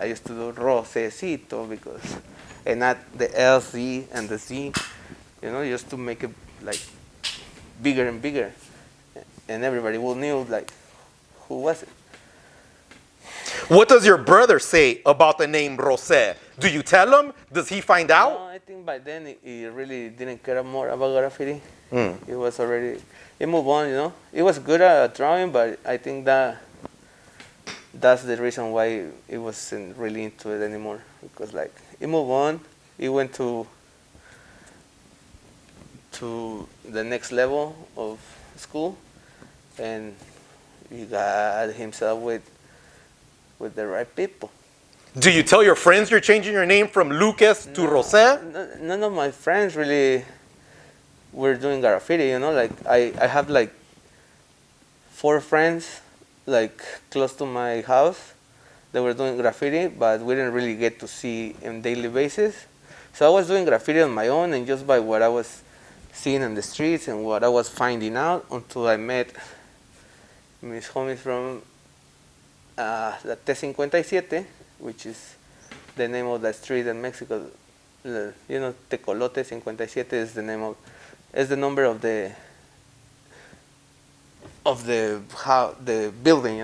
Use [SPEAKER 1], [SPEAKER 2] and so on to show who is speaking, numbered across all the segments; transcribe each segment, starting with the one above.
[SPEAKER 1] used to do Rosecito because, and not the LZ and the Z, just to make it like bigger and bigger, and everybody will knew like who was it.
[SPEAKER 2] What does your brother say about the name Rose? Do you tell him? Does he find out?
[SPEAKER 1] No, I think by then he really didn't care more about graffiti. It was already, he moved on, He was good at drawing, but I think that's the reason why he wasn't really into it anymore. Because like, he moved on, he went to the next level of school, and he got himself with the right people.
[SPEAKER 2] Do you tell your friends you're changing your name from Lucas to Rose?
[SPEAKER 1] None of my friends really were doing graffiti, Like I have like 4 friends like close to my house that were doing graffiti, but we didn't really get to see on daily basis. So I was doing graffiti on my own and just by what I was seeing on the streets and what I was finding out until I met mis homies from la T57, which is the name of the street in Mexico. Tecolote 57 is the name is the number of the building,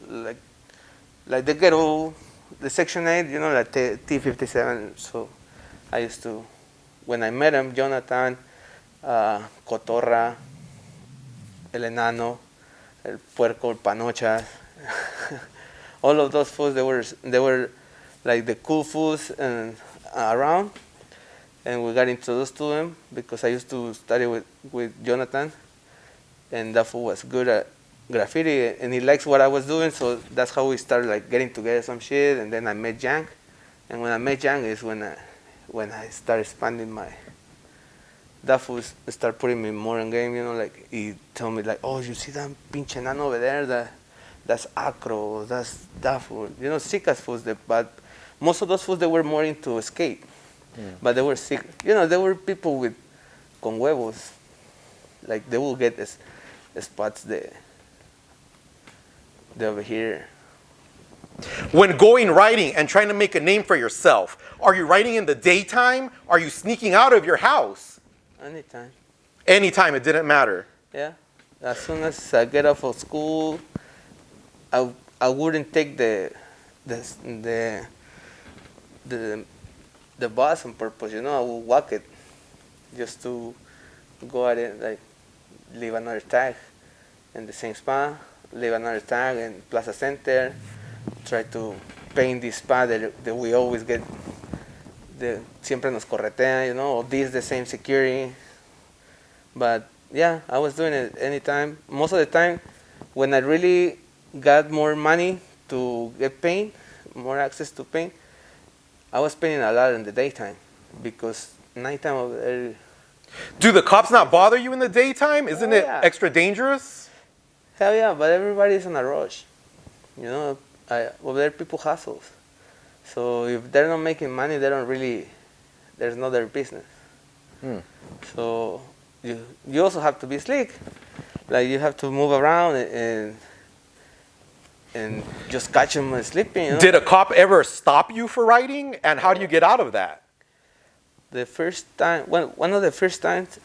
[SPEAKER 1] like the ghetto, the section 8, like T57. So I used to, when I met him, Jonathan, Cotorra, El Enano, El Puerco, El Panocha, all of those foods, they were like the cool foods and around, and we got introduced to them because I used to study with Jonathan, and that fool was good at graffiti, and he likes what I was doing, so that's how we started like getting together some shit, and then I met Jank, and when I met Jank is when I started expanding that fool started putting me more in game, like he told me like, oh, you see that pinche nano over there, that's acro, that's that food, sick as foods, but most of those foods, they were more into skate, but they were sick, there were people con huevos, like they will get this spots they over here.
[SPEAKER 2] When going riding and trying to make a name for yourself, are you riding in the daytime? Are you sneaking out of your house?
[SPEAKER 1] Anytime.
[SPEAKER 2] Anytime, it didn't matter.
[SPEAKER 1] Yeah, as soon as I get off of school, I wouldn't take the bus on purpose, I would walk it just to go at it, like leave another tag in the same spot, leave another tag in Plaza Center, try to paint this spot that we always get, siempre nos corretean, or this the same security. But yeah, I was doing it anytime. Most of the time, when I really got more money to get paint, more access to paint, I was painting a lot in the daytime because nighttime over there.
[SPEAKER 2] Do the cops not bother you in the daytime? Isn't it extra dangerous?
[SPEAKER 1] Hell yeah, but everybody's on a rush. Over there people hustles. So if they're not making money, they don't really, there's no their business. So you also have to be slick. Like you have to move around and just catch them sleeping.
[SPEAKER 2] Did a cop ever stop you for riding? And how do you get out of that?
[SPEAKER 1] The first time, one of the first times,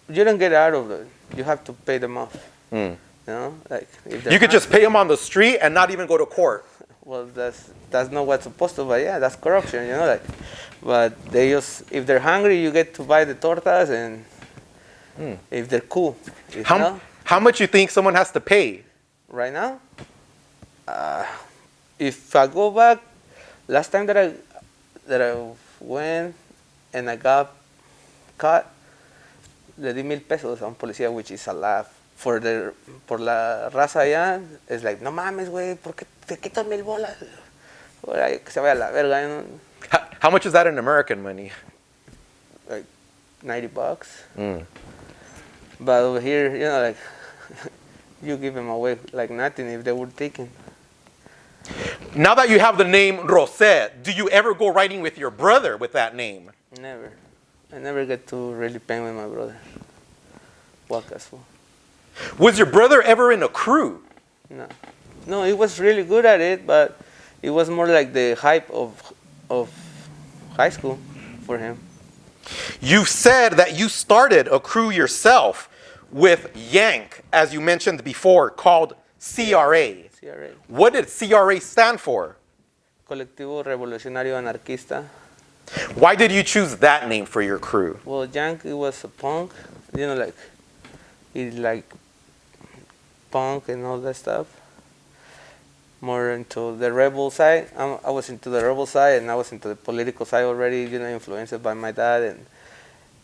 [SPEAKER 1] you don't get out of it. You have to pay them off. Like if
[SPEAKER 2] you could just pay them on the street and not even go to court.
[SPEAKER 1] Well, that's not what's supposed to, but yeah, that's corruption, like. But they just, if they're hungry, you get to buy the tortas, and if they're cool.
[SPEAKER 2] How much you think someone has to pay?
[SPEAKER 1] Right now, if I go back, last time that I went and I got caught, le di $1,000 a un policía, which is a lot. Por la raza allá, it's like, no mames, güey, ¿por qué te quitas 1,000 bolas? Que se vaya a la verga,
[SPEAKER 2] How much is that in American money?
[SPEAKER 1] Like $90. But over here, like, you give them away like nothing if they were taken.
[SPEAKER 2] Now that you have the name Rose, do you ever go riding with your brother with that name?
[SPEAKER 1] Never. I never get to really paint with my brother. Walk as well.
[SPEAKER 2] Was your brother ever in a crew?
[SPEAKER 1] No, he was really good at it, but it was more like the hype of high school for him.
[SPEAKER 2] You said that you started a crew yourself with Yank, as you mentioned before, called CRA.
[SPEAKER 1] CRA.
[SPEAKER 2] What did CRA stand for?
[SPEAKER 1] Colectivo Revolucionario Anarquista.
[SPEAKER 2] Why did you choose that name for your crew?
[SPEAKER 1] Well, Yank, it was a punk, like he like punk and all that stuff. More into the rebel side. I was into the rebel side, and I was into the political side already. Influenced by my dad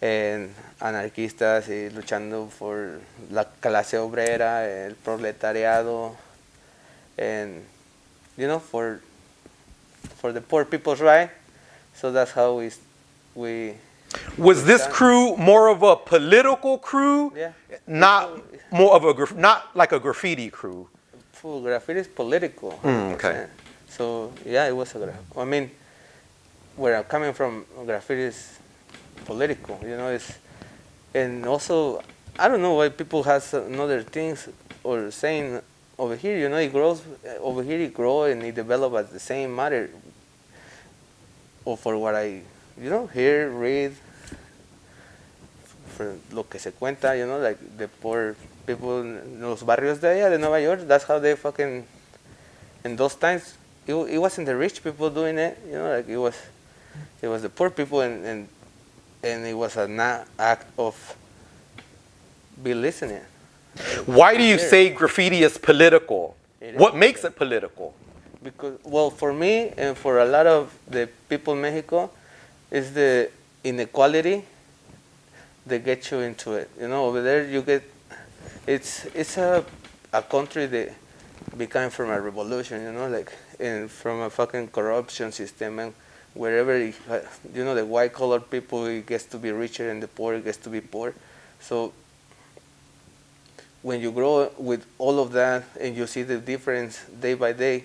[SPEAKER 1] and anarquistas y luchando for la clase obrera, el proletariado, and for the poor people's right. So that's how we.
[SPEAKER 2] Was this crew more of a political crew?
[SPEAKER 1] Yeah.
[SPEAKER 2] Not more of a not like a graffiti crew.
[SPEAKER 1] Graffiti is political.
[SPEAKER 2] Okay.
[SPEAKER 1] So yeah, it was I mean, where I'm coming from, graffiti is political. And also I don't know why people has another things or saying over here. It grows over here. It grow and it develop at the same matter. Or for what I hear, read, for lo que se cuenta, like the poor people in los barrios de allá de Nueva York. That's how they fucking, in those times, it wasn't the rich people doing it, like it was the poor people, and it was an act of be listening.
[SPEAKER 2] Why do you say graffiti is political? What makes it political?
[SPEAKER 1] Because, well, for me and for a lot of the people in Mexico, is the inequality that gets you into it. Over there you get, it's a country that became from a revolution, like, and from a fucking corruption system, and wherever, the white collar people, it gets to be richer and the poor gets to be poor. So when you grow with all of that and you see the difference day by day,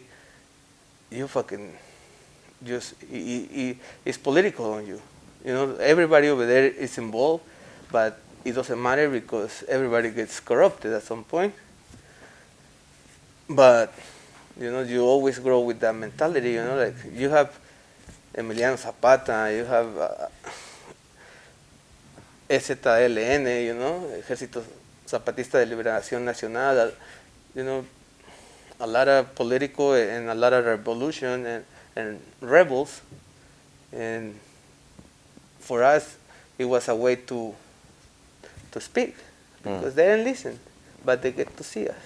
[SPEAKER 1] you fucking it's political on you. Everybody over there is involved, but it doesn't matter because everybody gets corrupted at some point. But you always grow with that mentality. Like you have Emiliano Zapata, you have EZLN, Ejército Zapatista de Liberación Nacional. A lot of political and a lot of revolution and rebels, and for us it was a way to speak because they didn't listen, but they get to see us.